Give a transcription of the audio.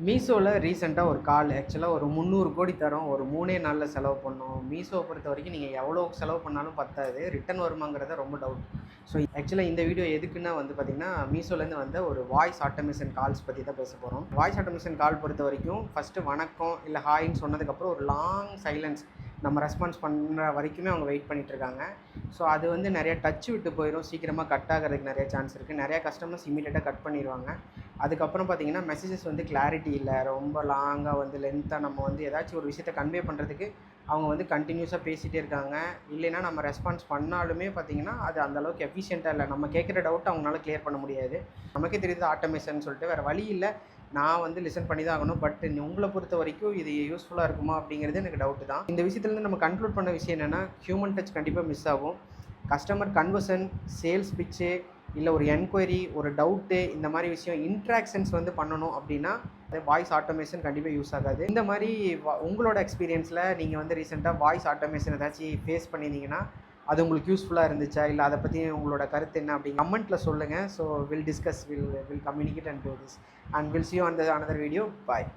மீஷோவில் ரீசெண்டாக ஒரு கால் ஆக்சுவலாக ஒரு 300 கோடி தரோம், ஒரு 3 நாளில் செலவு பண்ணோம். மீஷோவை பொறுத்த வரைக்கும் நீங்கள் எவ்வளோ செலவு பண்ணாலும் பத்தாது, ரிட்டர்ன் வருமாங்கிறத ரொம்ப டவுட். ஸோ ஆக்சுவலாக இந்த வீடியோ எதுக்குன்னா வந்து பார்த்திங்கன்னா, மீஷோலேருந்து வந்த ஒரு வாய்ஸ் ஆட்டோமேஷன் கால்ஸ் பற்றி தான் பேச போகிறோம். வாய்ஸ் ஆட்டோமேஷன் கால் பொறுத்த வரைக்கும் ஃபஸ்ட்டு வணக்கம் இல்லை ஹாய்ன்னு சொன்னதுக்கப்புறம் ஒரு லாங் சைலன்ஸ் நம்ம ரெஸ்பான்ஸ் பண்ணுற வரைக்குமே அவங்க வெயிட் பண்ணிகிட்ருக்காங்க. ஸோ அது வந்து நிறையா டச் விட்டு போயிடும், சீக்கிரமாக கட் ஆகிறதுக்கு நிறைய சான்ஸ் இருக்குது. நிறையா கஸ்டமர்ஸ் இமீடியட்டாக கட் பண்ணிடுவாங்க. அதுக்கப்புறம் பார்த்திங்கன்னா மெசேஜஸ் வந்து கிளாரிட்டி இல்லை, ரொம்ப லாங்காக வந்து லென்த்தாக நம்ம வந்து ஏதாச்சும் ஒரு விஷயத்தை கன்வே பண்ணுறதுக்கு அவங்க வந்து கண்டினியூஸாக பேசிகிட்டே இருக்காங்க. இல்லைன்னா நம்ம ரெஸ்பான்ஸ் பண்ணாலுமே பார்த்திங்கன்னா அது அந்தளவுக்கு எஃபிஷியண்ட்டாக இல்லை. நம்ம கேட்குற டவுட் அவங்களால கிளியர் பண்ண முடியாது. நமக்கே தெரியுது ஆட்டோமேஷன் சொல்லிட்டு வேறு வழி இல்லை, நான் வந்து லிசன் பண்ணி தான் ஆகணும். பட் உங்களை பொறுத்த வரைக்கும் இது யூஸ்ஃபுல்லாக இருக்குமா அப்படிங்கிறது எனக்கு டவுட்டு தான். இந்த விஷயத்துலேருந்து நம்ம கன்க்ளூட் பண்ண விஷயம் என்னென்னா, ஹியூமன் டச் கண்டிப்பாக மிஸ் ஆகும். கஸ்டமர் கன்வர்சன், சேல்ஸ் பிட்ச்சு, இல்லை ஒரு என்கொயரி, ஒரு டவுட்டு, இந்த மாதிரி விஷயம் இன்ட்ராக்ஷன்ஸ் வந்து பண்ணணும் அப்படின்னா வாய்ஸ் ஆட்டோமேஷன் கண்டிப்பாக யூஸ் ஆகாது. இந்த மாதிரி உங்களோட எக்ஸ்பீரியன்ஸில் நீங்கள் வந்து ரீசெண்டாக வாய்ஸ் ஆட்டோமேஷன் ஏதாச்சும் ஃபேஸ் பண்ணியிருந்தீங்கன்னா அது உங்களுக்கு யூஸ்ஃபுல்லாக இருந்துச்சா, இல்லை அதை பற்றி உங்களோட கருத்து என்ன அப்படி கமெண்ட்டில் சொல்லுங்கள். So will discuss, will communicate and do this and will see you on the another video. Bye.